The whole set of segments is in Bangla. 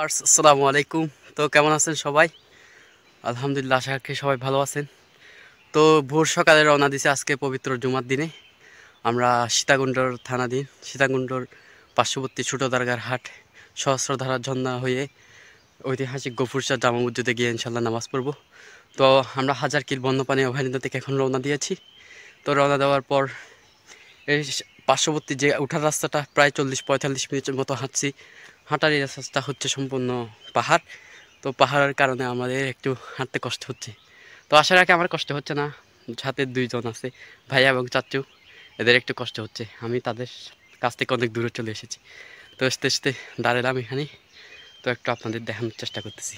আসসালামু আলাইকুম। তো কেমন আছেন সবাই? আলহামদুলিল্লাহ, আশা রাখি সবাই ভালো আছেন। তো ভোর সকালে রওনা দিছি আজকে পবিত্র জুমার দিনে। আমরা সীতাকুণ্ডর থানাধীন সীতাকুণ্ডর পার্শ্ববর্তী ছোটো দরগার হাট সহস্রধারা ঝর্ণা হয়ে ঐতিহাসিক গফুরশাহ জামা মসজিদে গিয়ে ইনশাল্লাহ নামাজ পড়ব। তো আমরা হাজারকিল বন্যপ্রাণী অভয়ারণ্য থেকে এখন রওনা দিয়েছি। তো রওনা দেওয়ার পর এই পার্শ্ববর্তী যে উঠার রাস্তাটা প্রায় 40-45 মিনিটের মতো হাঁটছি। হাঁটার এই রাস্তাটা হচ্ছে সম্পূর্ণ পাহাড়। তো পাহাড়ের কারণে আমাদের একটু হাঁটতে কষ্ট হচ্ছে। তো আশা রাখি আমার কষ্ট হচ্ছে না, সাথে দুইজন আছে, ভাইয়া এবং চাচু, এদের একটু কষ্ট হচ্ছে। আমি তাদের কাছ থেকে অনেক দূরে চলে এসেছি। তো আস্তে আস্তে দাঁড়ালাম এখানে। তো একটু আপনাদের দেখানোর চেষ্টা করতেছি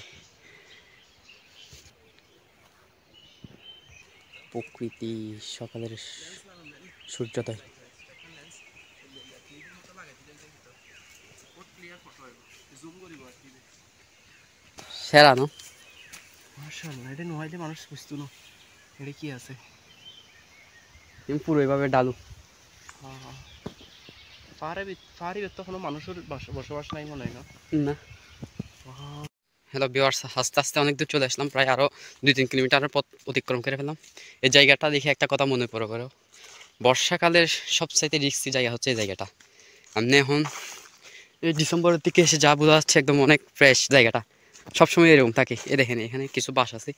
প্রকৃতি, সকালের সূর্যোদয়। সেরা না? মাশাআল্লাহ, এটা নোয়াইলে মানুষ বুঝতো না এটা কি আছে। তুমি পুরো এভাবে ডালু। হ্যাঁ হ্যাঁ, পাহাড়ে তো কোনো মানুষের বসবাস নাই মনে হয় না। না। হ্যালো ভিউয়ার্স, আস্তে আস্তে অনেক দূর চলে আসলাম, প্রায় আরও 2-3 কিলোমিটারের পথ অতিক্রম করে ফেললাম। এই জায়গাটা দেখে একটা কথা মনে পড়ে করো, বর্ষাকালের সবচাইতে রিস্কি জায়গা হচ্ছে এই জায়গাটা। আপনি এখন এই ডিসেম্বরের দিকে এসে যা বোঝা যাচ্ছে, একদম অনেক ফ্রেশ জায়গাটা। সবসময় এরকম থাকে। এ দেখেন এখানে কিছু বাস আছে,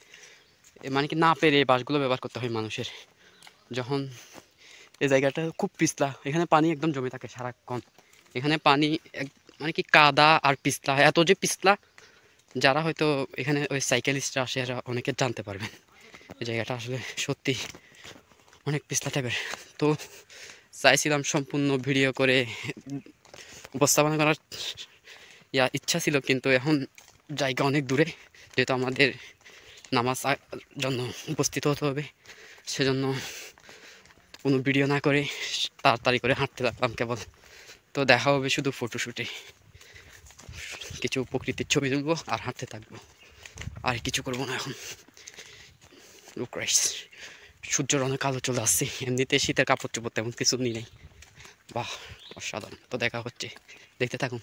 মানে কি না পেরে এই বাসগুলো ব্যবহার করতে হয় মানুষের। যখন এই জায়গাটা খুব পিছলা, এখানে পানি একদম জমে থাকে সারাক্ষণ। এখানে পানি মানে কি কাদা আর পিছলা, এত যে পিছলা, যারা হয়তো এখানে ওই সাইকেলিস্টরা আসে এরা অনেকে জানতে পারবেন। এই জায়গাটা আসলে সত্যি অনেক পিছলা টাইপের। তো চাইছিলাম সম্পূর্ণ ভিডিও করে উপস্থাপনা করার ইচ্ছা ছিল, কিন্তু এখন জায়গা অনেক দূরে, যেহেতু আমাদের নামাজ জন্য উপস্থিত হতে হবে, সেজন্য কোনো ভিডিও না করে তাড়াতাড়ি করে হাঁটতে লাগলাম কেবল। তো দেখা হবে শুধু ফটোশ্যুটে, কিছু প্রকৃতির ছবি তুলবো আর হাঁটতে থাকবো, আর কিছু করবো না এখন। সূর্যের অনেক আলো চলে আসছে, এমনিতে শীতের কাপড় চোপড় তেমন কিছু নিয়ে নেই। বাহ, অসাধারণ। তো দেখা হচ্ছে, দেখতে থাকুন।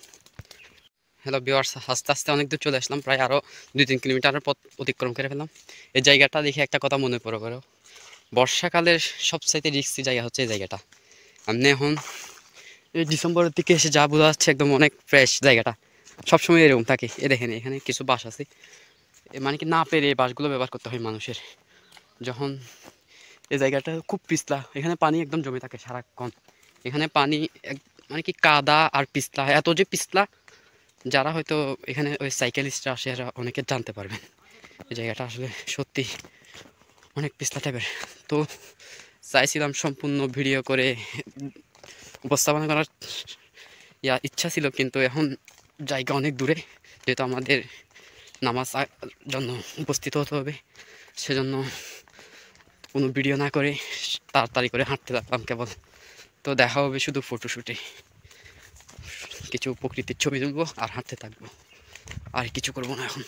হ্যালো ভিউয়ার্স, আস্তে আস্তে অনেক দূর চলে আসলাম, প্রায় আরও 2-3 কিলোমিটারের পথ অতিক্রম করে ফেললাম। এই জায়গাটা দেখে একটা কথা মনে পড়ে করো, বর্ষাকালের সবচাইতে রিস্কি জায়গা হচ্ছে এই জায়গাটা। আপনি এখন এই ডিসেম্বরের দিকে এসে যা বোঝা যাচ্ছে, একদম অনেক ফ্রেশ জায়গাটা। সবসময় এরকম থাকে। এ দেখেন এখানে কিছু বাস আছে, মানে কি না পেরে এই বাসগুলো ব্যবহার করতে হয় মানুষের। যখন এই জায়গাটা খুব পিছলা, এখানে পানি একদম জমে থাকে সারাক্ষণ। এখানে পানি মানে কি কাদা আর পিছলা, এত যে পিছলা, যারা হয়তো এখানে ওই সাইকেলিস্টরা আসে এরা অনেকে জানতে পারবেন। এই জায়গাটা আসলে সত্যি অনেক পিছলা টাইপের। তো চাইছিলাম সম্পূর্ণ ভিডিও করে উপস্থাপনা করার ইচ্ছা ছিল, কিন্তু এখন জায়গা অনেক দূরে, যেহেতু আমাদের নামাজ জন্য উপস্থিত হতে হবে, সেজন্য কোনো ভিডিও না করে তাড়াতাড়ি করে হাঁটতে লাগলাম কেবল। তো দেখা হবে শুধু ফটোশ্যুটে, কিছু প্রকৃতির ছবি তুলবো আর হাঁটতে থাকবো, আর কিছু করবো না এখন।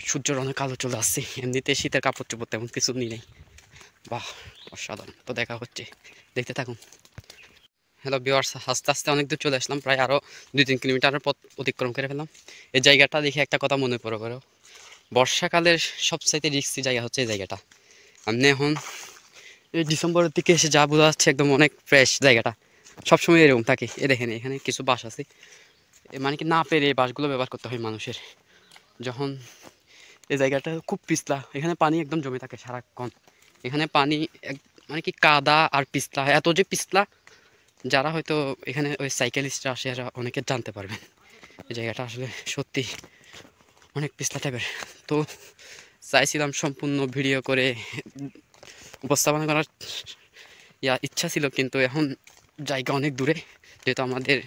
সূর্যের অনেক আলো চলে আসছে, এমনিতে শীতের কাপড় চোপড় তেমন কিছু নিয়ে নেই। বাহ, অসাধারণ। তো দেখা হচ্ছে, দেখতে থাকুন। হ্যালো ভিউয়ার্স, আস্তে আস্তে অনেক দূর চলে আসলাম, প্রায় আরও 2-3 কিলোমিটারের পথ অতিক্রম করে ফেললাম। এই জায়গাটা দেখে একটা কথা মনে পড়ে করো, বর্ষাকালের সবচাইতে রিস্কি জায়গা হচ্ছে এই জায়গাটা। আপনি এখন এই ডিসেম্বরের দিকে এসে যা বোঝা যাচ্ছে, একদম অনেক ফ্রেশ জায়গাটা। সবসময় এরকম থাকে। এ দেখেন এখানে কিছু বাস আছে, মানে কি না পেরে এই বাসগুলো ব্যবহার করতে হয় মানুষের। যখন এই জায়গাটা খুব পিছলা, এখানে পানি একদম জমে থাকে সারাক্ষণ। এখানে পানি মানে কি কাদা আর পিছলা, এত যে পিছলা, যারা হয়তো এখানে ওই সাইকেলিস্টরা আসে এরা অনেকে জানতে পারবেন। এই জায়গাটা আসলে সত্যি অনেক পিছলা টাইপের। তো চাইছিলাম সম্পূর্ণ ভিডিও করে উপস্থাপনা করার ইচ্ছা ছিল, কিন্তু এখন জায়গা অনেক দূরে, যেহেতু আমাদের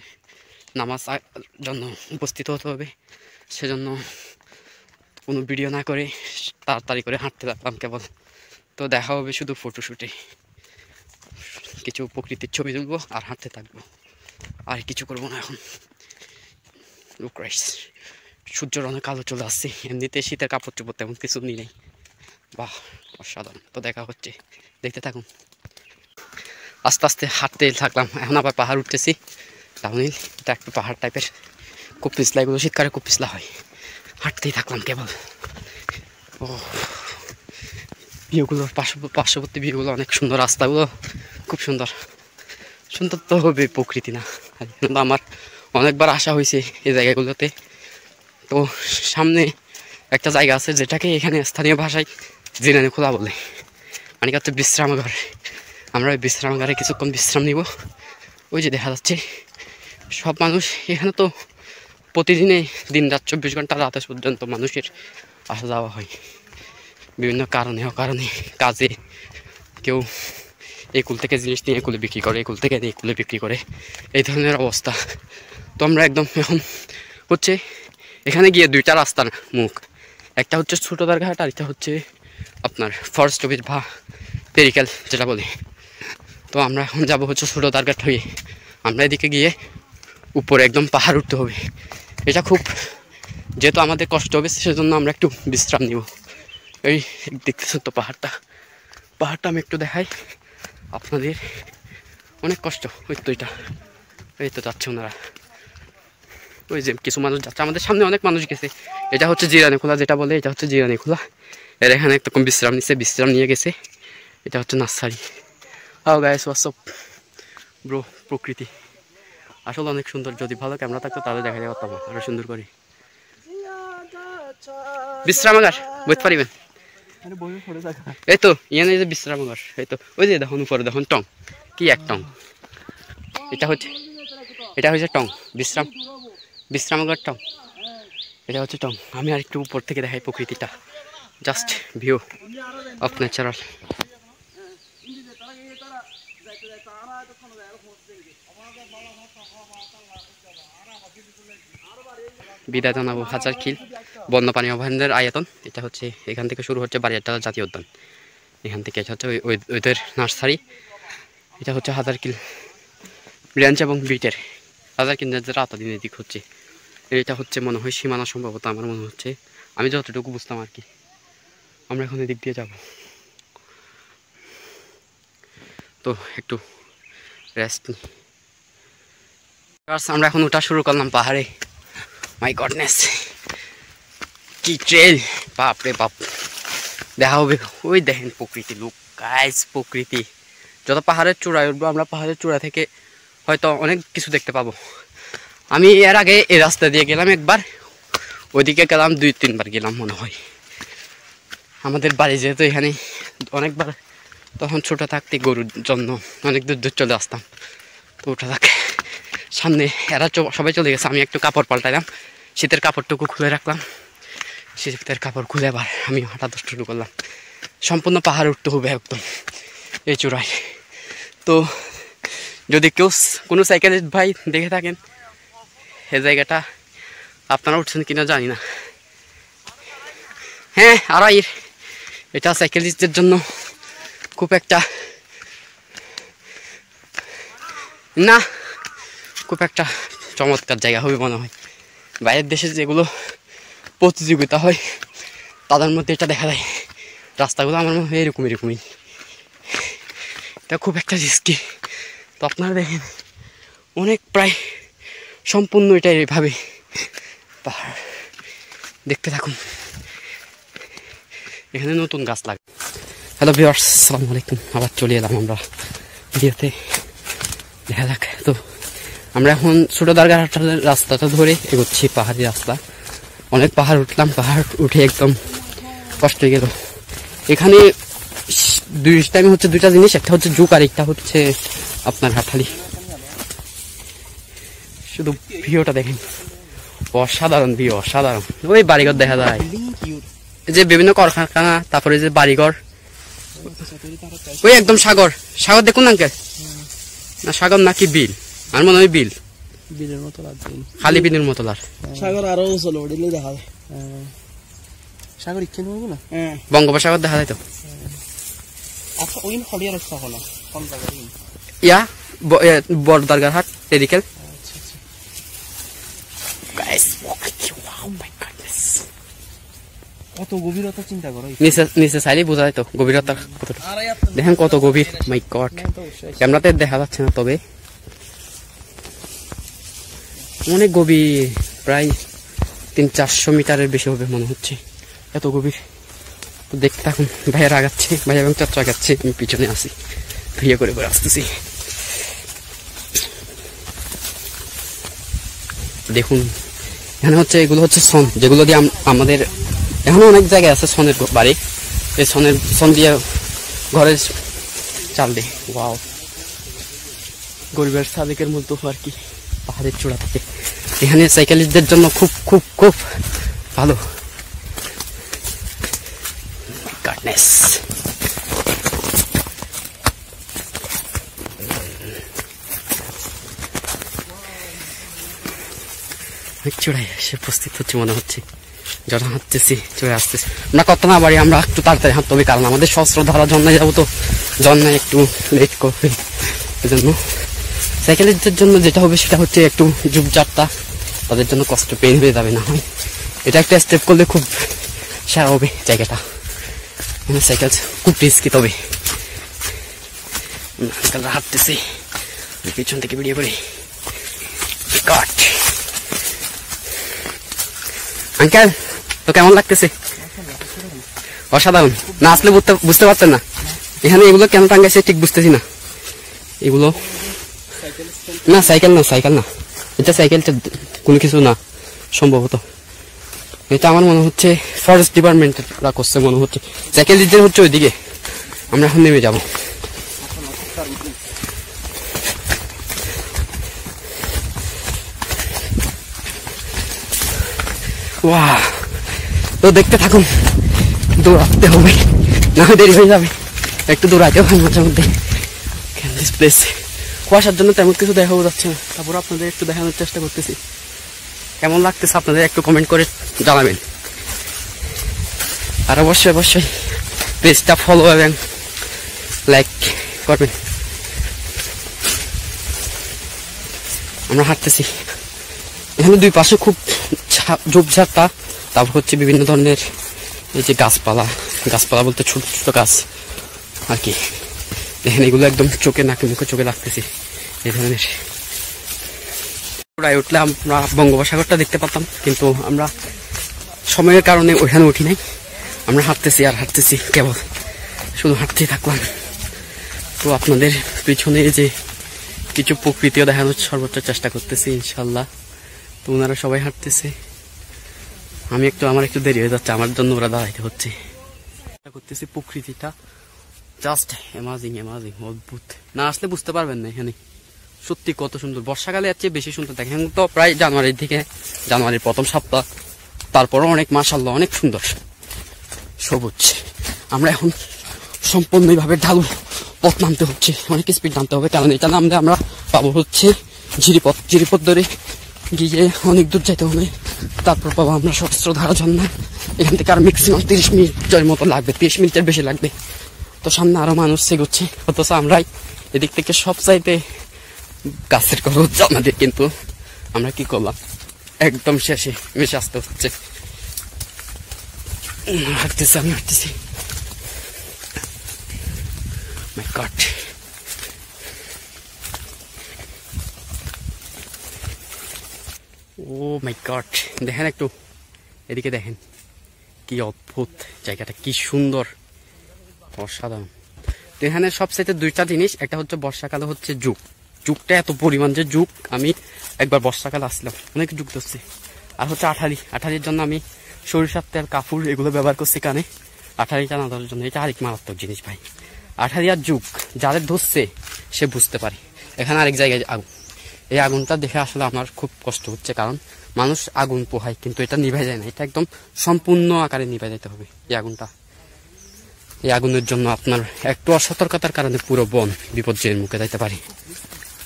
নামাজ জন্য উপস্থিত হতে হবে, সেজন্য কোনো ভিডিও না করে তাড়াতাড়ি করে হাঁটতে লাগলাম কেবল। তো দেখা হবে শুধু ফটোশ্যুটে, কিছু প্রকৃতির ছবি তুলবো আর হাঁটতে থাকবো, আর কিছু করবো না এখন। সূর্যের অনেক আলো চলে আসছে, এমনিতে শীতের কাপড় চোপড় তেমন কিছু নিয়ে নেই। বাহ, অসাধারণ। তো দেখা হচ্ছে, দেখতে থাকুন। আস্তে আস্তে হাঁটতে থাকলাম, এখন আবার পাহাড় উঠতেছি। ডাউনহিল, এটা একটু পাহাড় টাইপের। খুব পিছলা, এগুলো শীতকালে খুব পিছলা হয়। হাঁটতেই থাকলাম কেবল। ও ভিউগুলো পার্শ্ববর্তী ভিউগুলো অনেক সুন্দর, রাস্তাগুলো খুব সুন্দর। সুন্দর তো হবে প্রকৃতি না, কিন্তু আমার অনেকবার আসা হয়েছে এই জায়গাগুলোতে। তো সামনে একটা জায়গা আছে যেটাকে এখানে স্থানীয় ভাষায় জিরানি খোলা বলে, মানে হচ্ছে বিশ্রামাগার। আমরা ওই বিশ্রামাগারে কিছুক্ষণ বিশ্রাম নিব। ওই যে দেখা যাচ্ছে সব মানুষ এখানে, তো প্রতিদিনে দিন রাত 24 ঘন্টা রাত পর্যন্ত মানুষের আসা যাওয়া হয় বিভিন্ন কারণে অকারণে, কাজে। কেউ এই কুল থেকে জিনিস নিয়ে একুলে বিক্রি করে, একুল থেকে নিয়ে একুলে বিক্রি করে, এই ধরনের অবস্থা। তো আমরা একদম এখন হচ্ছে এখানে গিয়ে দুইটা রাস্তার মুখ, একটা হচ্ছে ছোটো দরঘাট আর একটা হচ্ছে আপনার ফরেস্ট অফিস বা পেরিক্যাল যেটা বলে। তো আমরা এখন যাবো হচ্ছে ছোটো দরঘাট হয়ে। আমরা এদিকে গিয়ে উপরে একদম পাহাড় উঠতে হবে। এটা খুব, যেহেতু আমাদের কষ্ট হবে সেজন্য আমরা একটু বিশ্রাম নিব। এই দেখতেছেন তো পাহাড়টা আমি একটু দেখাই আপনাদের। অনেক কষ্ট। ওই তো এটা, এই তো যাচ্ছে ওনারা, ওই যে কিছু মানুষ যাচ্ছে, আমাদের সামনে অনেক মানুষ গেছে। এটা হচ্ছে জিরানি খোলা যেটা বলে, এটা হচ্ছে জিরানি খোলা। এর এখানে একরকম বিশ্রাম নিয়ে গেছে। এটা হচ্ছে nursery. How guys, WhatsApp bro. প্রকৃতি আসলে অনেক সুন্দর। যদি ভালো ক্যামেরা থাকতো তাহলে দেখা যায় পারতাম আরো সুন্দর করে। বিশ্রামাগার বুঝতে পারিবেন, এই তো ইয়ানে যে বিশ্রামাগার, এই তো ওই যে দেখুন উপরে দেখুন টং, কি এক টং। এটা হচ্ছে টং, বিশ্রামাগার টং। এটা হচ্ছে টং। আমি আর একটু উপর থেকে দেখাই প্রকৃতিটা, জাস্ট ভিউ অফ ন্যাচারাল। বিদায় জানাবো হাজারখিল বন্যপ্রাণী অভয়ারণ্যের আয়তন। এটা হচ্ছে এখান থেকে শুরু হচ্ছে বারিয়ারটা জাতীয় উদ্যান, এখান থেকে এটা হচ্ছে ওদের নার্সারি। এটা হচ্ছে হাজারখিল রেঞ্জ এবং বিটের হাজারখিল রেঞ্জের আওতাধীন এদিক হচ্ছে। এটা হচ্ছে মনে হয় সীমানা, সম্ভবত আমার মনে হচ্ছে, আমি যতটুকু বুঝতাম আর কি। আমরা এখন এদিক দিয়ে যাব, তো একটু রেস্ট নিই। আমরা এখন ওঠা শুরু করলাম পাহাড়ে। মাই গডনেস, কি ট্রেল! বাপ রে বাপ, দেখা হবে। ওই দেখেন প্রকৃতি, লুক গাইস, প্রকৃতি। যত পাহাড়ের চূড়ায় উঠবো আমরা, পাহাড়ের চূড়া থেকে হয়তো অনেক কিছু দেখতে পাবো। আমি এর আগে এই রাস্তা দিয়ে গেলাম একবার, ওইদিকে গেলাম 2-3 বার গেলাম মনে হয়। আমাদের বাড়ি যেহেতু এখানে, অনেকবার তখন ছোটো থাকতে গরুর জন্য অনেক দূর চলে আসতাম। তো ওটা থাকে সামনে, এরা সবাই চলে গেছে। আমি একটু কাপড় পাল্টাইলাম, শীতের কাপড়টুকু খুলে রাখলাম। শীতের কাপড় খুলে আবার আমি হাঁটা শুরু করলাম। সম্পূর্ণ পাহাড় উঠতে হবে একদম এই চূড়ায়। তো যদি কেউ কোনো সাইকেলিস্ট ভাই দেখে থাকেন, এই জায়গাটা আপনারা উঠছেন কিনা জানি না। হ্যাঁ, আর এটা সাইকেলিস্টদের জন্য খুব একটা না, খুব একটা চমৎকার জায়গা হবে মনে হয়। বাইরের দেশে যেগুলো প্রতিযোগিতা হয় তাদের মধ্যে এটা দেখা যায়। রাস্তাগুলো আমার মনে হয় এরকমই। এটা খুব একটা রিস্কি। তো আপনারা দেখেন অনেক, প্রায় সম্পূর্ণ এটা এইভাবে পাহাড়। দেখতে থাকুন, এখানে নতুন গাছ লাগে। হ্যালো ভিউয়ার্স, আসসালামু আলাইকুম। আবার চলে এলাম আমরা ভিডিওতে, দেখা যাক। তো আমরা এখন ছোটো দরঘাট রাস্তাটা ধরে এগোচ্ছি, পাহাড়ি রাস্তা। অনেক পাহাড় উঠলাম, পাহাড় উঠে একদম কষ্ট হয়ে গেল। এখানে টাইমে হচ্ছে দুইটা জিনিস, একটা হচ্ছে জুক আর একটা হচ্ছে আপনার হাটহালি। শুধু ভিউটা দেখেন, অসাধারণ ভিউ, অসাধারণ। ওই বাড়িঘর দেখা যায়, যে বিভিন্ন কলকারখানা, তারপরে যে বাড়িঘর, ওই একদম সাগর দেখুন আঙ্কেল। না সাগর নাকি বিল, আমার মনে হয় বিলের মতো খালি বিলের মতো। আর সাগর আরো চলো দেখা যায়, সাগর ইচ্ছে নয় না, বঙ্গোপসাগর দেখা যায় তো। আচ্ছা, ওই হলিয়া রাস্তা হলো কোন জায়গায়? ইয়া বড় দরগারহাট পেরিক্যাল। কত গভীরতা চিন্তা করো, নিচে চাইলে বোঝা যায় তো গভীরতা কতটা। দেখেন কত গভীর, মাই গড। ক্যামেরাতে দেখা যাচ্ছে না, তবে অনেক গভীর। প্রায় 300-400 মিটারের বেশি হবে মনে হচ্ছে, এত গভীর। তো দেখতে থাকুন। ভাইয়া আগাচ্ছে, ভাইয়া এবং চাচা আগাচ্ছে, আমি পিছনে আসি, ভিড়ে করে করে আসতেছি। দেখুন এখানে হচ্ছে এগুলো হচ্ছে সন, যেগুলো দিয়ে আমাদের এখনো অনেক জায়গায় আছে সনের বাড়ি, এই সন দিয়ে ঘরের চাল দেয়। ওয়াও, গরিবের সাদেকের মতো আর কি, পাহাড়ের চূড়া থেকে। এখানে সাইকেলিস্টদের জন্য খুব খুব খুব ভালো। গাডনেস, অনেক চূড়ায় এসে উপস্থিত হচ্ছে মনে হচ্ছে। যখন হাঁটতেছি চলে আসতেছি, আমরা কত না বাড়ি, আমরা একটু তাড়াতাড়ি হাঁটতে হবে, কারণ আমাদের শস্ত্র ধরা জন্মায় যাবো, তো জন্মায় একটু লেট করবে। এজন্য সাইকেলিস্টদের জন্য যেটা হবে সেটা হচ্ছে একটু ঝুপঝাপটা, তাদের জন্য কষ্ট পেন হয়ে যাবে না হয়, এটা একটা স্টেপ করলে খুব সেরা হবে জায়গাটা। মানে সাইকেল খুব রিস্কি, তবে আঙ্কেলরা হাঁটতেছি, পিছন থেকে বেরিয়ে পড়ি। আঙ্কেল তো কেমন লাগতেছে? অসাধারণ। না আসলে বুঝতে পারতেন না এখানে এগুলো কেন টাঙ্গাইছে, ঠিক বুঝতেছি না। এগুলো না সাইকেল না, এটা সাইকেলটা কোনো কিছু না সম্ভবত। এটা আমার মনে হচ্ছে ফরেস্ট ডিপার্টমেন্টরা করছে মনে হচ্ছে। সাইকেল দিতে হচ্ছে ওইদিকে, আমরা এখন নেমে যাবো। ওয়াও, তো দেখতে থাকুন, দৌড়াতে হবে না দেরি হয়ে যাবে, একটু দৌড়াতে হবে মাঝে মধ্যে। দিস প্লেস কুয়াশার জন্য তেমন কিছু দেখাও যাচ্ছে না, তারপর আপনাদের একটু দেখানোর চেষ্টা করতেছি। কেমন লাগতেছে আপনাদের একটু কমেন্ট করে জানাবেন, আর অবশ্যই পেজটা ফলো এবং লাইক করবেন। আমরা হাঁটতেছি, এখানে দুই পাশে খুব ঝোপঝাড়টা, তারপর হচ্ছে বিভিন্ন ধরনের এই যে গাছপালা বলতে ছোট ছোট গাছ আর কি। দেখেন এগুলো একদম চোখে নাকে মুখে চোখে লাগতেছে এই ধরনের। প্রায় উঠলে আমরা বঙ্গোপসাগরটা দেখতে পাতাম, কিন্তু আমরা সময়ের কারণে ওইখানে উঠি নাই। আমরা হাঁটতেছি আর হাঁটতেছি, কেবল শুধু হাঁটতেই থাকলাম। তো আপনাদের পিছনে যে কিছু প্রকৃতিও দেখানোর সর্বোচ্চ চেষ্টা করতেছি ইনশাল্লাহ। তো ওনারা সবাই হাঁটতেছে, আমার একটু দেরি হয়ে যাচ্ছে, আমার জন্য ওরা দাঁড়াইতে হচ্ছে। করতেছি প্রকৃতিটা জাস্ট অ্যামাজিং, অদ্ভুত। না আসলে বুঝতে পারবেন না এখানে সত্যি কত সুন্দর। বর্ষাকালে এর চেয়ে বেশি সুন্দর দেখেন তো, প্রায় জানুয়ারির দিকে, জানুয়ারির প্রথম সপ্তাহ, তারপরও অনেক মাশাআল্লাহ অনেক সুন্দর সবুজ। আমরা এখন সম্পূর্ণভাবে ঢালু পথ নামতে হচ্ছে, অনেক স্পিড নামতে হবে, কারণ এটা নামলে আমরা পাবো হচ্ছে জিরিপথ ধরে গিয়ে অনেক দূর যেতে হবে, তারপর পাবো আমরা শস্ত্র ধারা জন্য। এখান থেকে আর ম্যাক্সিমাম 30 মিনিটের মতো লাগবে, 30 মিনিটের বেশি লাগবে। তো সামনে আরো মানুষ সেগুচ্ছে, অথচ আমরাই এদিক থেকে সব চাইতে গাছের কথা হচ্ছে আমাদের, কিন্তু আমরা কি করলাম একদম শেষে মিশে আসতে হচ্ছে। আমি হাঁটতেছি, মাই গড। ও মাই গড, দেখেন একটু এদিকে দেখেন, কি অদ্ভুত জায়গাটা, কি সুন্দর, অসাধারণ। তো এখানে সবচাইতে দুইটা জিনিস, একটা হচ্ছে বর্ষাকালে হচ্ছে যুগটা এত পরিমাণ যে যুগ, আমি একবার বর্ষাকালে আসলাম অনেক যুগ ধরছে। আর হচ্ছে আঠারির জন্য আমি সরিষার তেল, কাপড় এগুলো ব্যবহার করছি কানে, আঠারিটা না ধরার জন্য। এটা আরেক মারাত্মক জিনিস ভাই, আঠারি আর যুগ যাদের ধরছে সে বুঝতে পারে। এখানে আরেক জায়গায় আগুন, এই আগুনটা দেখে আসলে আমার খুব কষ্ট হচ্ছে, কারণ মানুষ আগুন পোহায় কিন্তু এটা নিভে যায় না, এটা একদম সম্পূর্ণ আকারে নিভে যেতে হবে এই আগুনটা। এই আগুনের জন্য আপনার একটু অসতর্কতার কারণে পুরো বন বিপর্যয়ের মুখে যাইতে পারে।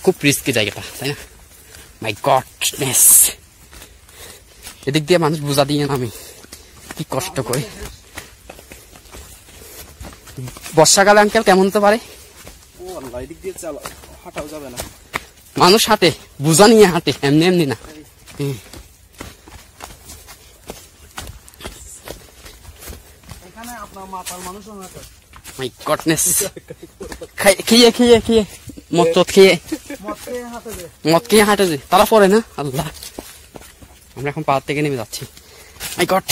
খুব রিস্কি জায়গাটা, তাই না? মাই গডনেস, এদিক দিয়ে মানুষ বোঝা দিয়ে নামে, কি কষ্ট করে। বর্ষাকালে আঙ্কেল কেমন হতে পারে? মানুষ হাঁটে, বোঝা নিয়ে হাঁটে, এমনি না। মাই গডনেস, খেয়ে মদ খেয়ে হাঁটে যে তারা পরে না। আল্লাহ, আমরা এখন পাহাড় থেকে নেমে যাচ্ছি। মাই গড,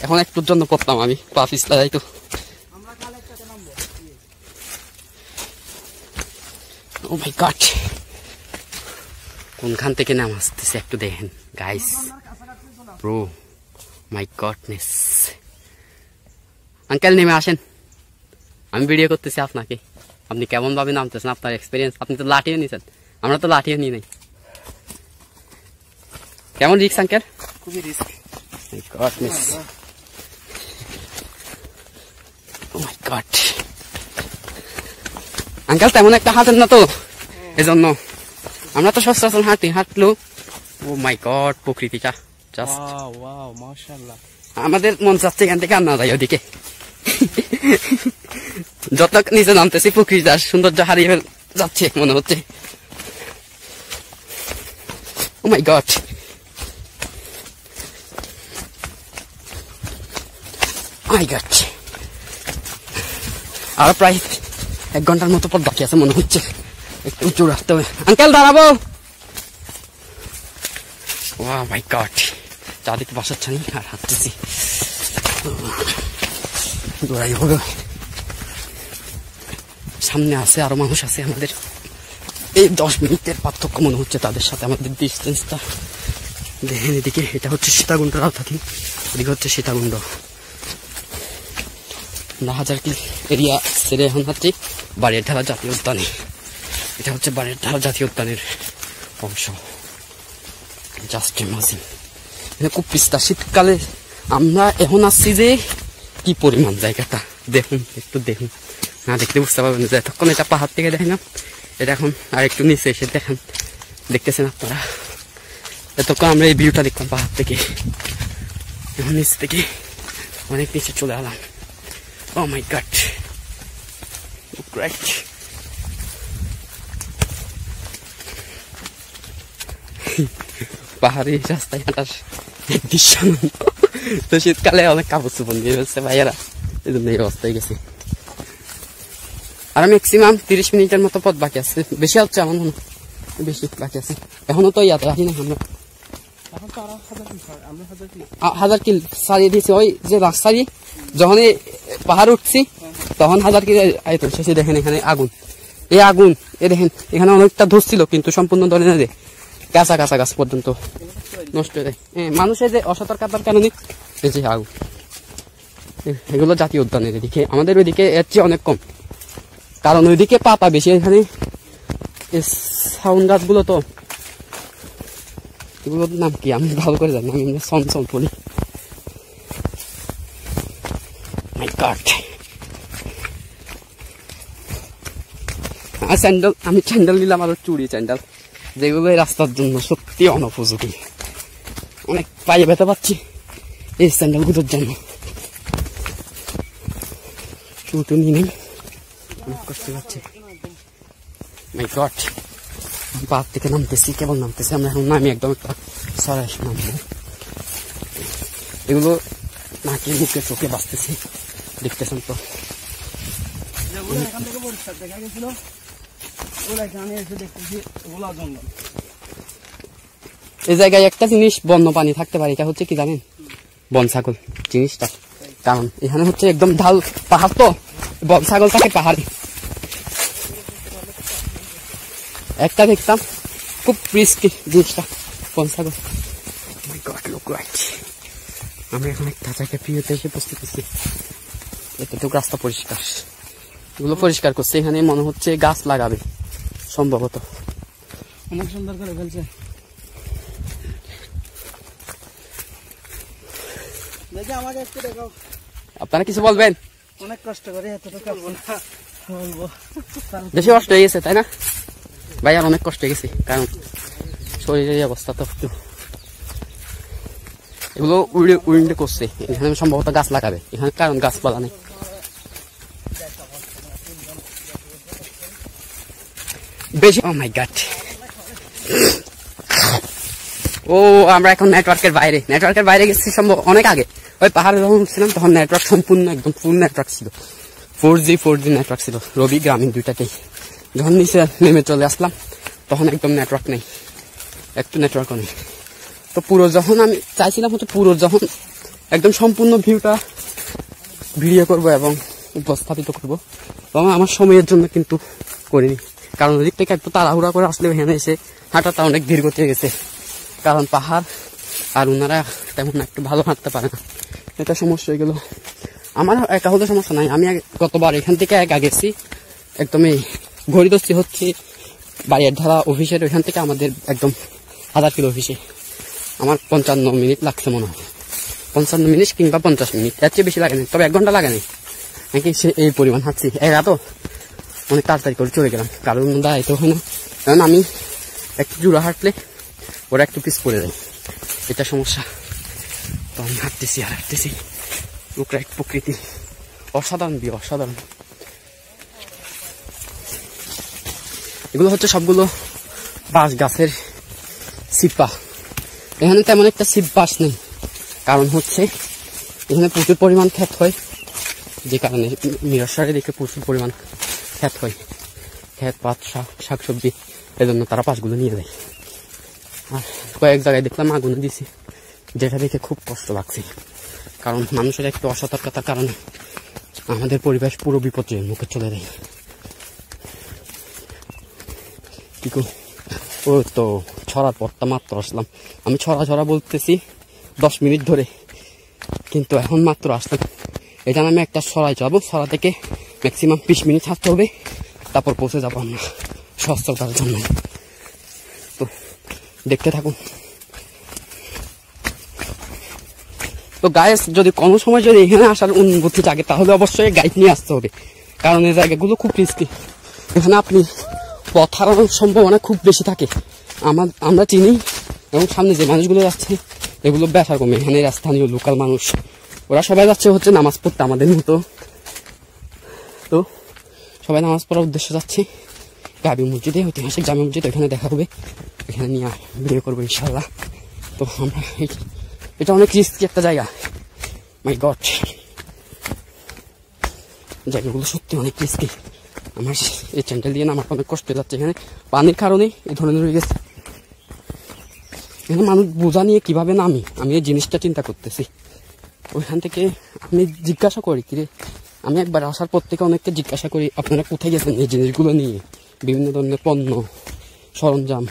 এখন একটুর জন্য পড়তাম আমি, পা পিছলা যাইতো। ও মাই গড, কোনখান থেকে নাম আসতেছে একটু দেখেন গাইস। ব্রো মাই গডনেস। আঙ্কেল নেমে আসেন, আমি ভিডিও করতেছি আপনাকে। আপনি কেমন ভাবে নামতেছেন, আপনার এক্সপিরিয়েন্স। আপনি তো লাঠিও নিয়েছেন, আমরা তো লাঠিও নিই নাই। কেমন রিস্ক আঙ্কেল? খুবই risk. My goodness, oh my god. Uncle তেমন একটা হাঁটেন না তো, এজন্য আমরা তো সচরাচর হাঁটলো। ও মাই গড, প্রকৃতিটা জাস্ট ওয়াও মাশাআল্লাহ। আমাদের মন চাচ্ছে এখান থেকে আর না যাই ওদিকে। যত নিচে নামতেছি প্রকৃতির সৌন্দর্য হারিয়ে যাচ্ছে মনে হচ্ছে। ও মাই গড, মাই গড। আর প্রায় 1 ঘন্টার মতো পর বাকি আছে মনে হচ্ছে, একটু উঁচু রাখতে হবে। আঙ্কেল দাঁড়াবো। ও মাই গড, চারদিকে বসাচ্ছি আর হাঁটতেছি, দৌড়াই হবে। সামনে আছে আরো মানুষ আছে, আমাদের এই 10 মিনিটের পার্থক্য মনে হচ্ছে তাদের সাথে আমাদের ডিস্টেন্সটা। দেখেন এদিকে, এটা হচ্ছে সীতাকুণ্ড রাউতাদি, এদিকে হচ্ছে সীতাকুণ্ড। আমরা 1000 কিল এরিয়া ছেড়ে এখন হচ্ছে বাড়িয়ারঢালা জাতীয় উদ্যানে। এটা হচ্ছে বাড়িয়ারঢালা জাতীয় উদ্যানের অংশ। জাস্ট ইমাজিন, খুব পিস্তা। শীতকালে আমরা এখন আসছি যে কি পরিমাণ জায়গাটা দেখুন, একটু দেখুন, না দেখতে বুঝতে পারবেন যে এতক্ষণ এটা পাহাড় থেকে দেখেন না, এটা এখন আর একটু নিচে এসে দেখেন, দেখতেছেন আপনারা। এতক্ষণ আমরা এই ভিউটা দেখলাম পাহাড় থেকে, এখন নিচ থেকে অনেক নিচে চলে এলাম। ও মাই গড, গ্রেট। পাহাড়ি রাস্তায় হাঁটার দৃশ্য তো শীতকালে অনেক কাপড় চোপড় নিয়ে ফেলছে ভাইয়ারা, এই জন্য এই অবস্থায় গেছে। আর ম্যাক্সিমাম 30 মিনিটের মতো পথ বাকি আছে, বেশি হচ্ছে আমার মনে, বেশি বাকি আছে। এখনো তো ইয়াতে রাখি না আমরা, 1000 কিল সারিয়ে দিয়েছি। ওই যে রাস্তায় যখন পাহাড় উঠছি তখন 1000 কিল আয়তন শেষে দেখেন এখানে আগুন, এই আগুন এ দেখেন এখানে অনেকটা ধরছিল কিন্তু সম্পূর্ণ ধরে না, যে কাঁচা কাঁচা গাছ পর্যন্ত নষ্ট হয়ে যায়। মানুষের যে অসতর্কতার কারণে এই যে আগুন। এগুলো জাতীয় উদ্যানের এদিকে, আমাদের ওইদিকে এর চেয়ে অনেক কম, কারণ ওইদিকে পাতা বেশি। এখানে সাউন্ড গাছগুলো তো, এগুলোর নাম কি আমি ভালো করে জানি, আমি সনসন বলি। মাই গড, স্যান্ডেল, আমি স্যান্ডেল নিলাম আরো চুড়ি স্যান্ডেল, যেগুলো এই রাস্তার জন্য সত্যি অনুপযোগী। অনেক পায়ে ব্যথা পাচ্ছি এই স্যান্ডেলগুলোর জন্য। চুটো নিয়ে নেই, অনেক কষ্ট পাচ্ছি। মাই গড, পাহাড় থেকে নামতেছি, কেবল নামতেছি আমরা, এখন নামি একদম একটা সরাই নামবো। এগুলো নাকি মুখে চোখে বাঁচতেছি, দেখতেছেন তো। এই জায়গায় একটা জিনিস বন্য পানি থাকতে পারে, এটা হচ্ছে কি জানেন? বন ছাগল জিনিসটা। কারণ এখানে হচ্ছে একদম ঢাল পাহাড়, তো বন ছাগল থাকে পাহাড়ে। একটা দেখতাম খুব রিস্কি জিনিসটা, বন ছাগল। আমরা এখন একটা জায়গায় প্রিয়তে এসে বসতে পেরেছি। এতটুকু রাস্তা পরিষ্কার, এগুলো পরিষ্কার করছে, এখানে মনে হচ্ছে গাছ লাগাবে সম্ভবত। অনেক সুন্দর করে ফেলছে। আমাকে একটু দেখাও। আপনারা কিছু বলবেন? অনেক কষ্ট করে এতটুকু বলবো, বেশি কষ্ট হয়ে গেছে তাই না ভাই? আর অনেক কষ্ট হয়ে গেছে, কারণ শরীরের অবস্থা তো একটু, এগুলো উইন্ডে করছে। এখানে সম্ভবত গাছ লাগাবে, এখানে কারণ গাছপালা নেই। বেশি, ও মাই গড। ও আমরা এখন নেটওয়ার্কের বাইরে গেছি সম্ভব অনেক আগে। ওই পাহাড়ে যখন ছিলাম তখন নেটওয়ার্ক সম্পূর্ণ একদম ফুল নেটওয়ার্ক ছিল, 4G নেটওয়ার্ক ছিল, রবি গ্রামীণ দুইটাতেই। যখন নিচে নেমে চলে আসলাম তখন একদম নেটওয়ার্ক নেই, একটু নেটওয়ার্কও নেই। তো পুরো যখন আমি চাইছিলাম হচ্ছে পুরো যখন একদম সম্পূর্ণ ভিউটা ভিডিও করব এবং উপস্থাপিত করব, এবং আমার সময়ের জন্য কিন্তু করিনি, কারণ ওদিক থেকে একটু তাড়াহুড়া করে আসলে এখানে এসে হাঁটাটা অনেক দীর্ঘ হয়ে গেছে, কারণ পাহাড় আর ওনারা তেমন একটু ভালো হাঁটতে পারে না, এটা সমস্যা হয়ে গেল। আমার একা হলে সমস্যা নাই, আমি গতবার এখান থেকে একা গেছি, একদমই ঘড়িদস্তি হচ্ছে বাড়ির ধারা অফিসের ওইখান থেকে আমাদের একদম 1000 কিলো অফিসে আমার 55 মিনিট লাগছে মনে হয়, 55 মিনিট কিংবা 50 মিনিট, এর চেয়ে বেশি লাগে না, তবে 1 ঘন্টা লাগে না নাকি সে এই পরিমাণ হাঁটছি। একা তো অনেক তাড়াতাড়ি করে চলে গেলাম, কারণ দাঁড়াইতে হয় না, কারণ আমি একটু জোড়া হাঁটলে ওরা একটু পিস পড়ে যায়, এটা সমস্যা। তো আমি হাঁটতেছি আর হাঁটতেছি, লোকরা এক প্রকৃতি অসাধারণ বিয়ে, অসাধারণ। এগুলো হচ্ছে সবগুলো বাঁশ গাছের সিপা, এখানে তেমন একটা সিপ বাঁশ নেই, কারণ হচ্ছে এখানে প্রচুর পরিমাণ ক্ষেত হয়, যে কারণে মিরসরাই দিকে প্রচুর পরিমাণ ক্ষেত হয়, ক্ষেত পাত শাকসবজি, এজন্য তারা পাশগুলো নিয়ে যায়। আর কয়েক জায়গায় দেখলাম আগুন দিছি, যেটা দেখে খুব কষ্ট লাগছে, কারণ মানুষের একটু অসতর্কতার কারণে আমাদের পরিবেশ পুরো বিপর্যয়ের মুখে চলে যায়। ও তো ছড়ার পরটা মাত্র আসলাম, আমি ছড়া বলতেছি 10 মিনিট ধরে, কিন্তু এখন মাত্র আসলাম। এখানে আমি একটা ছড়ায় যাবো, ছড়া থেকে ম্যাক্সিমাম 20 মিনিট হাঁটতে হবে, তারপর পৌঁছে যাবো আমরা স্বচ্ছতার জন্য। তো দেখতে থাকুন। তো গাইস, যদি কোনো সময় যদি এখানে আসার অনুভূতি থাকে তাহলে অবশ্যই গাইড নিয়ে আসতে হবে, কারণ এই জায়গাগুলো খুব রিস্কি, এখানে আপনি পথ হারানোর সম্ভাবনা খুব বেশি থাকে। আমরা চিনি, এবং সামনে যে মানুষগুলো যাচ্ছে এগুলো ব্যথা কমে, এখানে স্থানীয় লোকাল মানুষ, ওরা সবাই যাচ্ছে হচ্ছে নামাজ পড়তে আমাদের মতো। তো সবাই নামাজ পড়ার উদ্দেশ্যে যাচ্ছে গাবি মসজিদে, ঐতিহাসিক জামে মসজিদ, ওখানে দেখা হবে, এখানে নিয়ে ভিডিও করবো ইনশাল্লাহ। তো আমরা এটা অনেক রিস্কি একটা জায়গা, মাই গড, জায়গাগুলো সত্যি অনেক রিস্কি। আমার এই চ্যান্ডেল দিয়ে আমার অনেক কষ্ট যাচ্ছে, এখানে পানির কারণে এই ধরনের হয়ে গেছে। এখানে মানুষ বোঝা নিয়ে কিভাবে নামি, আমি এই জিনিসটা চিন্তা করতেছি। ওইখান থেকে আমি জিজ্ঞাসা করি, কিরে, আমি একবার আসার পর থেকে অনেককে জিজ্ঞাসা করি আপনারা কোথায় গেছেন এই জিনিসগুলো নিয়ে, বিভিন্ন ধরনের পণ্য সরঞ্জাম,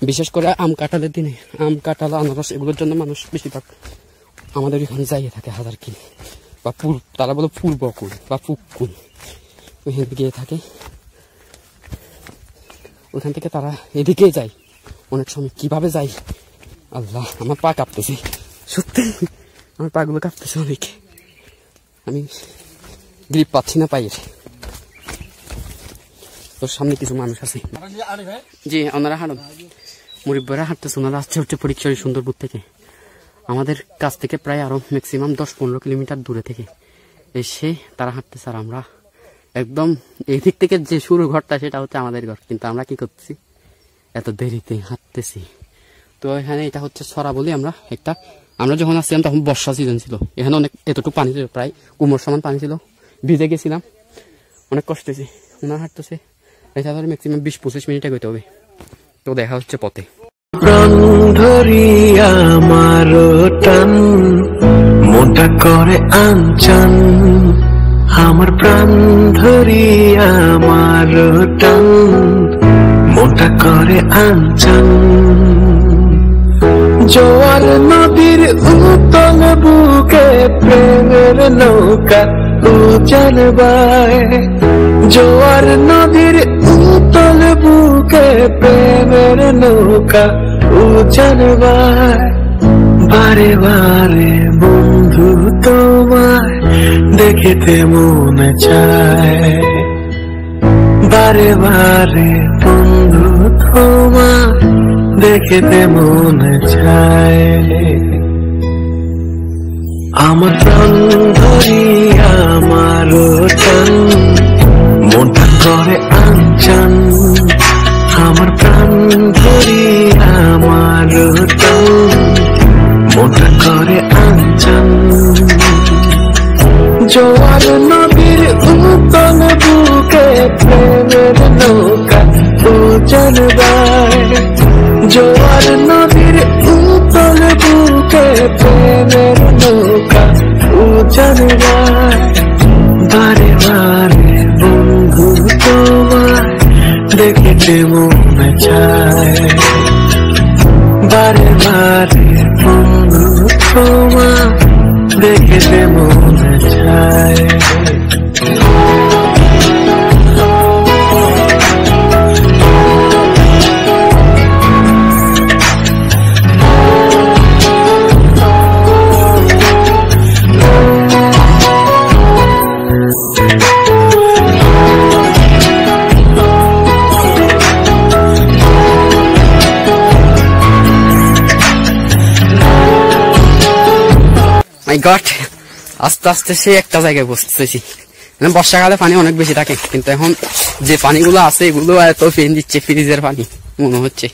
বিশেষ করে আম কাঁঠালের দিনে আম কাঁঠাল আনারস এগুলোর জন্য মানুষ বেশিরভাগ আমাদের এখানে যাইয়ে থাকে 1000 কিলো বা তারা বলে পূর্বকুল বা পুকুল, ওইখানে গিয়ে থাকে, ওইখান থেকে তারা এদিকে যায়। অনেক সময় কিভাবে যায় আল্লাহ, আমার পা কাঁপতেছে, সত্যি আমার পাগুলো কাঁপতেছে অনেক, আমি গ্রিপ পাচ্ছি না পায়ের। তোর সামনে কিছু মানুষ আছে, জি ওনারা হাঁটুন, মুরিব্বরা হাঁটতেছে, ওনারা আসছে হচ্ছে ফটিকছড়ি সুন্দরপুর থেকে, আমাদের কাছ থেকে প্রায় আরো ম্যাক্সিমাম 10-15 কিলোমিটার দূরে থেকে এসে তারা হাঁটতেছে, আর আমরা একদম এই দিক থেকে যে শুরু ঘরটা সেটা হচ্ছে আমাদের ঘর, কিন্তু আমরা কি করতেছি এত দেরিতে হাঁটতেছি। তো এখানে এটা হচ্ছে ছড়া বলি আমরা যখন আসছিলাম তখন বর্ষা সিজন ছিল, এখানে অনেক এতটুকু পানি ছিল, প্রায় কোমর সমান পানি ছিল, ভিজে গেছিলাম, অনেক কষ্ট হয়েছে। ওনার হাঁটতেছে এটা ধরে ম্যাক্সিমাম 20-25 মিনিট এগোতে হবে। তো দেখা হচ্ছে পথে। প্রাণ ধরিয়া আমার টান মোটা করে আনচান, আমার প্রাণ ধরিয়া আমার টান মোটা করে আনচান, জোয়ার নদীর উতল বুকে প্রেমের নৌকা উজান বায়, জোয়ার নদীর উতল বুকে প্রেমের নৌকা উজান বায়, বারে বারে বন্ধু তোমায় দেখিতে মনে চায়, বারে বারে বন্ধু তোমায় দেখিতে মনে চায়, আমার প্রাণ ধরিয়া আমার টান মোটা করে আনচান, আমার প্রাণ ধরিয়া আমার টান মোটা করে আনচান, জোয়ার নদীর উতল বুকে প্রেমের নৌকা উজান বায়, জোয়ার নদীর উতল বুকে প্রেমের নৌকা উজান গায় বারে বারে বন্ধু তোমায় দেখিতে মনে চায় বারে বারে বন্ধু তোমায় দেখিতে মনে চায় মাই গড, আস্তে আস্তে সে একটা জায়গায় বসতেছি। বর্ষাকালে পানি অনেক বেশি থাকে, কিন্তু এখন যে পানিগুলো আছে এগুলো এত ফেন দিচ্ছে, ফ্রিজের পানি মনে হচ্ছে।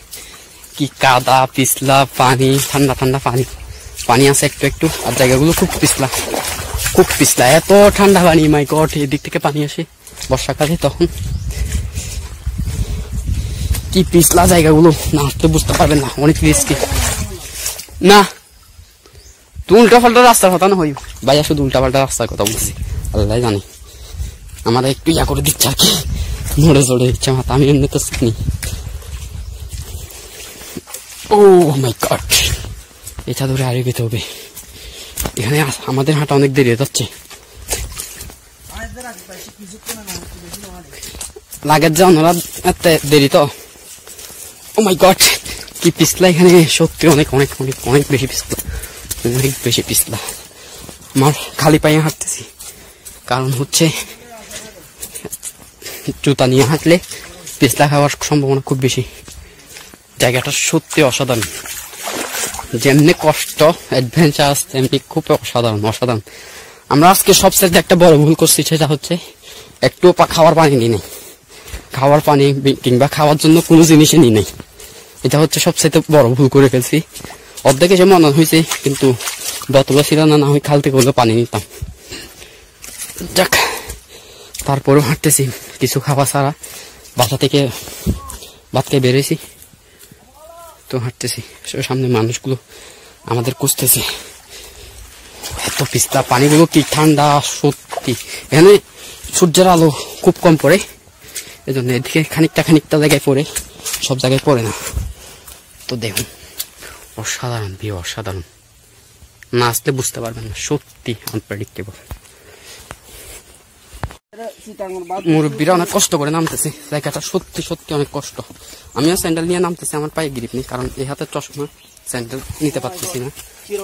কি কাদা পিছলা পানি, ঠান্ডা ঠান্ডা পানি পানি আছে একটু একটু, আর জায়গাগুলো খুব পিছলা, খুব পিছলা, এত ঠান্ডা পানি। মাই গড, এদিক থেকে পানি আসে বর্ষাকালে, তখন কি পিছলা জায়গাগুলো, না আসতে বুঝতে পারবেন না, অনেক রিস্কি। না তুই উল্টা পাল্টা রাস্তার কথা না হই ভাইয়া, শুধু উল্টা পাল্টা রাস্তার কথা বলছি, আল্লাহ জানি। আমার একটু ইয়া করে দিচ্ছে আর কি, নড়ে চড়ে দিচ্ছে মাথা, আমি এমনি তো শিখিনি। ও মাই গড, এটা ধরে আরে যেতে হবে। এখানে আমাদের হাঁটা অনেক দেরি হয়ে যাচ্ছে। লাগের যা ওনারা এত দেরি তো। ও মাই গড, কি পিছলা এখানে, সত্যি অনেক অনেক অনেক অনেক বেশি পিছলা, অনেক বেশি পিছলা। আমার খালি পায়ে হাঁটতেছি, কারণ হচ্ছে জুতা নিয়ে হাঁটলে পিছলা খাওয়ার সম্ভাবনা খুব বেশি। জায়গাটা সত্যি অসাধারণ, যেমনি কষ্ট অ্যাডভেঞ্চার তেমনি খুব অসাধারণ অসাধারণ। আমরা আজকে সবচেয়ে একটা বড় ভুল করছি, সেটা হচ্ছে একটু খাওয়ার পানি নিই নাই, খাওয়ার পানি কিংবা খাওয়ার জন্য কোনো জিনিসই নিই নাই। এটা হচ্ছে সবচেয়ে বড় ভুল করে ফেলছি। অর্ধেক এসে মনে হয়েছে, কিন্তু বোতল ছিল না, না হয় খাল থেকে হলেও পানি নিতাম। যাক, তারপরেও হাঁটতেছি কিছু খাওয়া ছাড়া, বাসা থেকে ভাত খেয়ে বেরোইছি তো হাঁটতেছি। সামনে মানুষগুলো আমাদের খুঁজতেছে, এত পিছলা, পানিগুলো কি ঠান্ডা সত্যি। এখানে সূর্যের আলো খুব কম পড়ে, এই জন্য এদিকে খানিকটা খানিকটা জায়গায় পড়ে, সব জায়গায় পড়ে না। তো দেখুন, অসাধারণ ভিউ, অসাধারণ, না আসলে বুঝতে পারবেন না, সত্যি আনপ্রেডিক্টেবল। মুরব্বীরা অনেক কষ্ট করে নামতেছে, জায়গাটা সত্যি সত্যি অনেক কষ্ট। আমিও স্যান্ডেল নিয়ে নামতেছি, আমার পায়ে গ্রিপ নেই, কারণ এই হাতে চশমা, স্যান্ডেল নিতে পারতেছি না,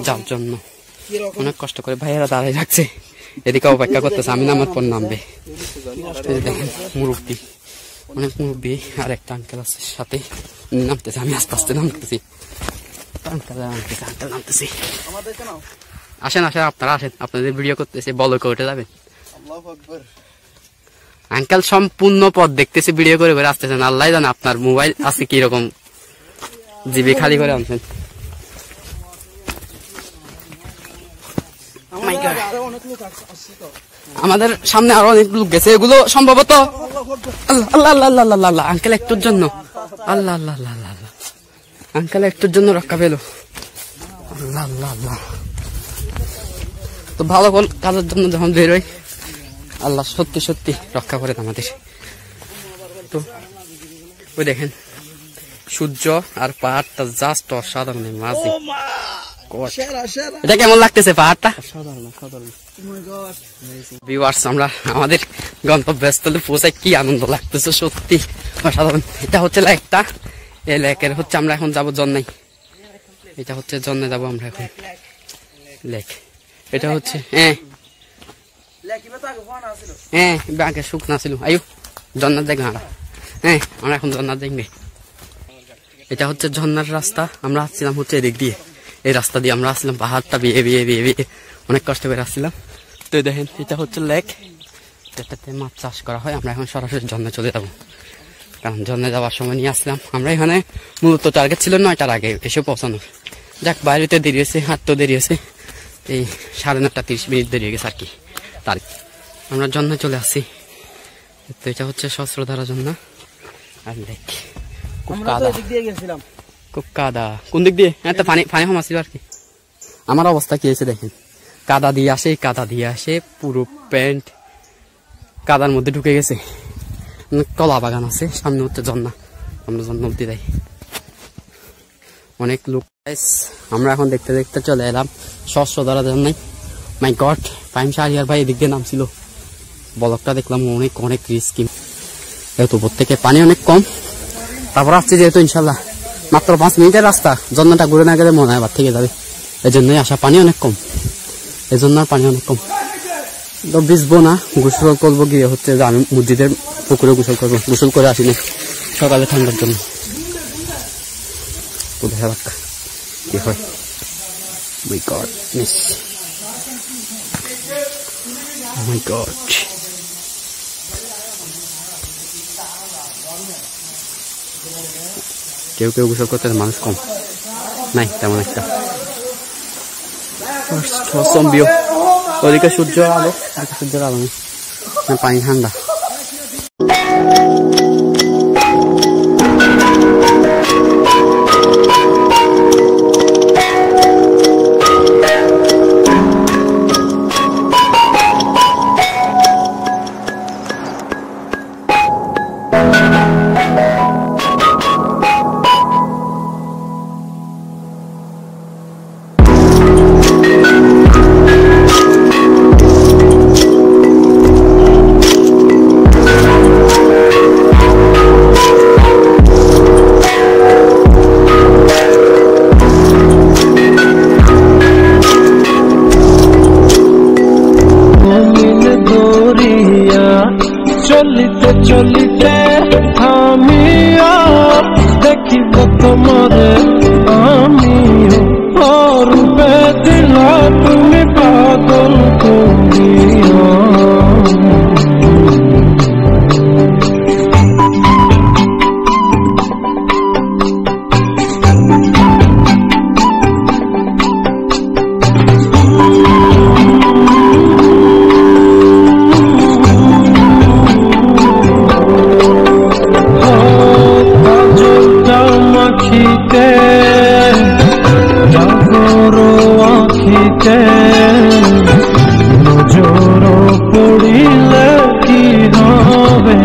যার জন্য অনেক কষ্ট করে ভাইয়েরা দাঁড়াই রাখছে, এদিকে অপেক্ষা করতেছে আমি নামার পর নামবে। দেখেন মুরব্বী, অনেক মুরব্বী, আর একটা আঙ্কেল আছে সাথে, নামতেছে, আমি আস্তে আস্তে নামতেছি, নামতেছি। আসেন আসেন, আপনারা আসেন, আপনাদের ভিডিও করতেছে, বলো উঠে যাবেন। আঙ্কেল সম্পূর্ণ পথ দেখতেছে, ভিডিও করে করে আসতেছেন, আল্লাহ জানে আপনার মোবাইল আছে কিরকম, জিবি খালি করে আনছেন। আমাদের সামনে আরো অনেক লোক গেছে, এগুলো সম্ভবত আল্লাহ আল্লাহ আল্লাহ আল্লাহ আল্লাহ, আঙ্কেল একটুর জন্য, আল্লাহ আল্লাহ আল্লাহ আল্লাহ, আঙ্কেল একটুর জন্য রক্ষা পেল, আল্লাহ আল্লাহ আল্লাহ। তো ভালো কাজের জন্য যখন বেরোয়, আল্লাহ সত্যি সত্যি রক্ষা করেন আমাদের। তো ওই দেখেন সূর্য আর পাহাড়টা জাস্ট অসাধারণ, মাঝে এটা কেমন লাগতেছে পাহাড়টা? ভিউয়ার্স, আমরা আমাদের গন্তব্যস্থলে পৌঁছায় কি আনন্দ লাগতেছে, সত্যি অসাধারণ। এটা হচ্ছে লেকটা, এই লেকের হচ্ছে আমরা এখন যাবো জন্নাই, এটা হচ্ছে জন্নাই যাবো আমরা এখন লেক। এটা হচ্ছে আগে শুকনা ছিল, আয়ু জন্নার দেখ না, আমরা এখন জন্নার দেখবে। এটা হচ্ছে ঝর্ণার রাস্তা, আমরা আসছিলাম হচ্ছে এদিক দিয়ে, এই রাস্তা দিয়ে আমরা আসছিলাম, পাহাড়টা বিয়ে বিয়ে বিয়ে বিয়ে অনেক কষ্ট করে আসছিলাম। তো দেখেন এটা হচ্ছে লেক, যেটাতে মাছ চাষ করা হয়। আমরা এখন সরাসরি ঝর্ণা চলে যাবো, কারণ ঝর্ণা যাওয়ার সময় নিয়ে আসলাম। আমরা এখানে মূলত টার্গেট ছিল 9টার আগে এসে পৌঁছানোর, যাক বাইরেতে দেরি হয়েছে, হাঁটতেও দেরি হয়েছে, এই 9:30 30 দেরি হয়ে গেছে আর কি। তার আমরা ঝর্ণা চলে আসছি। তো এটা হচ্ছে সহস্রধারা ঝর্ণা আর লেক, খুব খুব কাদা। কোন দিক দিয়ে? তো পানি পানি কম আসছিল আর কি। আমার অবস্থা কি হয়েছে দেখেন, কাদা দিয়ে আসে পুরো প্যান্ট কাদার মধ্যে ঢুকে গেছে। কলা বাগান আছে সামনে, হচ্ছে ঝর্ণা, আমরা ঝর্ণা অব্দি দেয় অনেক লোক। আমরা এখন দেখতে দেখতে চলে এলাম শস্য ধরা ঝর্ণায়। মাই গড, পাইম শাহরিয়ার ভাই এদিক দিয়ে নামছিল, বলকটা দেখলাম অনেক অনেক রিস্কি। যেহেতু উপর থেকে পানি অনেক কম, তারপর আসছে যেহেতু ইনশাল্লাহ মাত্র 5 মিনিটের রাস্তা, ঝর্ণাটা ঘুরে না গেলে মনে হয় আবার থেকে যাবে। এই জন্যই আসা, পানি অনেক কম, এই জন্য পানি অনেক কম। তো ভিজবো না, গোসল করবো গিয়ে, হচ্ছে যে আমি মসজিদের পুকুরে গোসল করবো, গোসল করে আসিনি সকালে ঠান্ডার জন্য। তো দেখা যাক কি হয়। My God, miss. Oh my God. কেউ কেউ গোসল করতে, মানুষ কম নাই তেমন একটা। ওদিকে সূর্য আলো, সূর্যের আলো নেই, পানি ঠান্ডা। চলিতে চলিতে থামিয়া দেখিব তোমারে আমিও, অরূপে দিলা তুমি পাগল করিয়া। নজর পড়িলে কি হবে,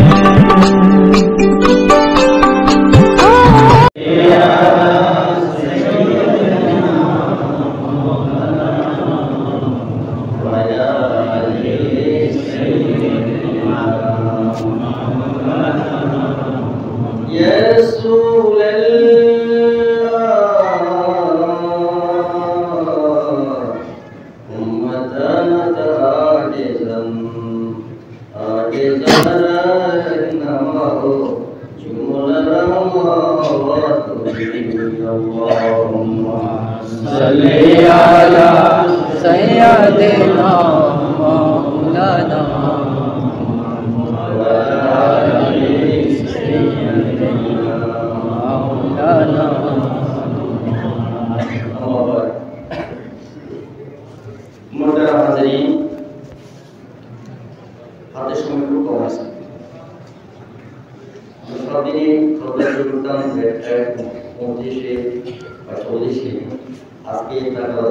হাতের সময় খুব কম আছে। সবদিনই শ্রদ্ধা করতাম 25-এ বা 40-এ, আজকে টাকা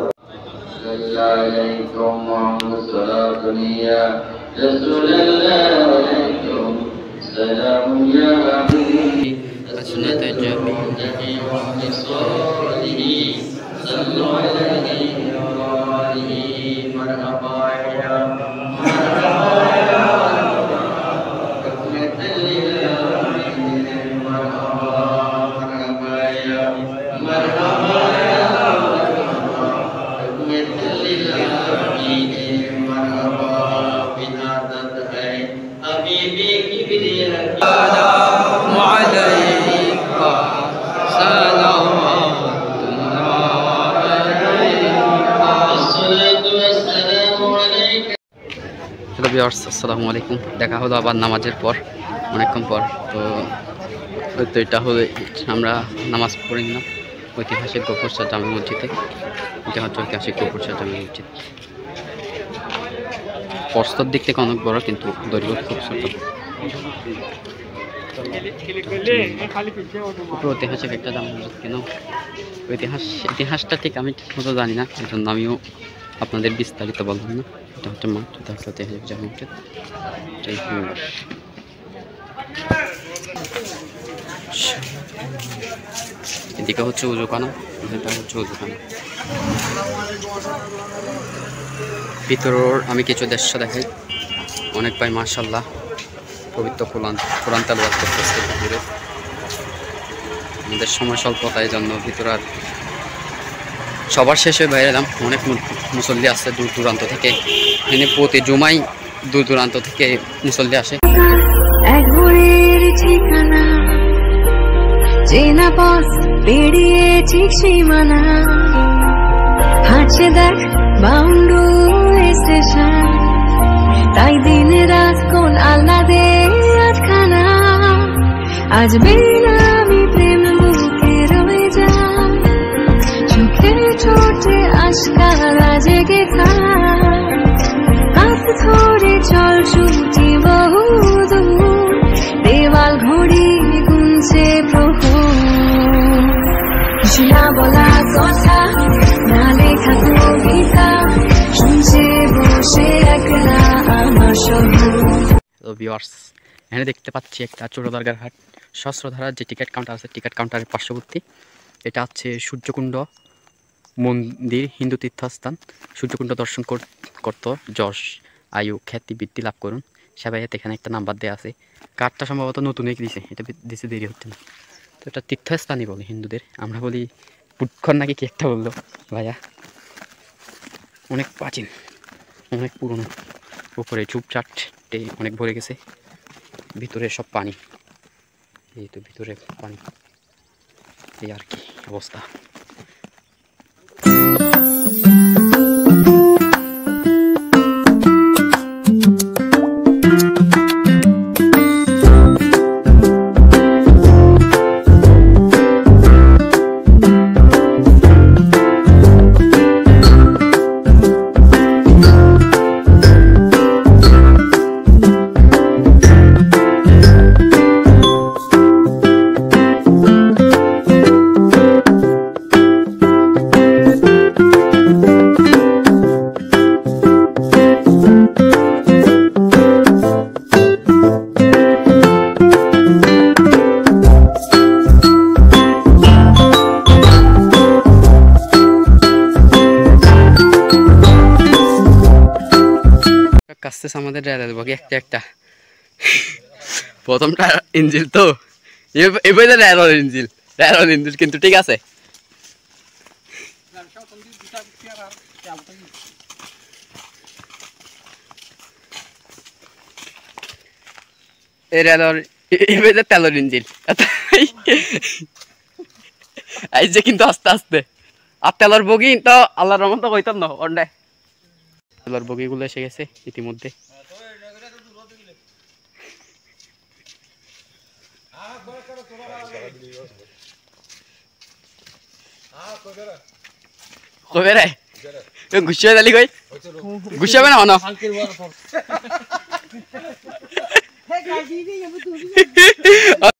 আলাইকুম মুহাম্মদ সাল্লাল্লাহু আলাইহি রাসূলুল্লাহ আলাইকুম সালাম ইয়া হাবিবি আসনাত জামি'i ওয়া নিসাইহি সাল্লাল্লাহু আলাইহি ওয়া আলিহি মারহাবা ইয়া আসসালামু আলাইকুম। দেখা হলো আবার নামাজের পর, অনেকক্ষণ পর। তো এটা হলো, আমরা নামাজ পড়ে নিলাম ঐতিহাসিক গফরশাহ জামে মসজিদে। এটা হচ্ছে ঐতিহাসিক গফরশাহ জামে মসজিদ। প্রস্তর দিক থেকে অনেক বড়, কিন্তু দৈর্ঘ্য খুব ছোট। খুব ঐতিহাসিক একটা জামা মসজিদ কেন ইতিহাসটা ঠিক আমি ঠিক মতো জানি না, এই জন্য আমিও আপনাদের বিস্তারিত বললাম না। এটা হচ্ছে মাঠ, এটা হচ্ছে ঐতিহাসিক জামা মসজিদ, এটাই সুন্দর। এদিকে হচ্ছে উজুখানা, এটা হচ্ছে উজুখানা। ভিতরের আমি কিছু দৃশ্য দেখাই। অনেক ভাই মাশাআল্লাহ পবিত্র কোরআন তেলাওয়াত করতেছে ভিতরে। আমাদের সময় স্বল্পতার জন্য ভিতরে আর সবার শেষে বাইরে এলাম। অনেক মুসল্লি আসছে দূর দূরান্ত থেকে, এখানে প্রতি জুমাই দূর দূরান্ত থেকে মুসল্লি আসে। চেনা পথ পেরিয়ে ঠিক সীমানা, হাঁটছে দেখ বাউন্ডু স্টেশন, তাই দিন রাত কোন আহ্লাদে আজখানা, আজ বেনামি প্রেম বুকে রয়ে যা, চোখে ছোটে আশকারা জেগে থাক, হাত ধরে চল ছুটি বহু দূর, দেওয়াল ঘড়ি গুনছে না বলা কথা, না লেখা কবিতা, শুনছে বসে একলা আমার ভিউয়ার্স, এখানে দেখতে পাচ্ছি একটা ছোট দরগার হাট। সহস্রধারার যে টিকিট কাউন্টার আছে, টিকিট কাউন্টারের পার্শ্ববর্তী এটা হচ্ছে সূর্যকুণ্ড মন্দির, হিন্দু তীর্থস্থান। সূর্যকুণ্ড দর্শন করতো যশ আয়ু খ্যাতি বৃদ্ধি লাভ করুন সেবাইয়াতে। এখানে একটা নাম্বার দেওয়া আছে, কার্ডটা সম্ভবত নতুন দিছে, এটা দিতে দেরি হচ্ছে না। তো এটা তীর্থস্থানই বলে হিন্দুদের, আমরা বলি পুটখর নাকি কি একটা বললো ভাইয়া। অনেক প্রাচীন, অনেক পুরনো, উপরে ঝুপঝাটে অনেক ভরে গেছে, ভিতরে সব পানি, এই তো ভিতরে পানি, এই আর কি অবস্থা। কাছতেছে আমাদের রেলের বগি একটা একটা। প্রথমটা ইঞ্জিল তো এবার রেলর ইঞ্জিল কিন্তু ঠিক আছে। এই রেলর এবার তেলর ইঞ্জিল এই যে কিন্তু আস্তে আস্তে। আর তেলর বগি তো আল্লাহর রহমত কইতাম না অন্ডায়। তেলর বগিগুলো এসে গেছে ইতিমধ্যে। কবে রে গুছিয়ে দালি কই গুছিয়াবে না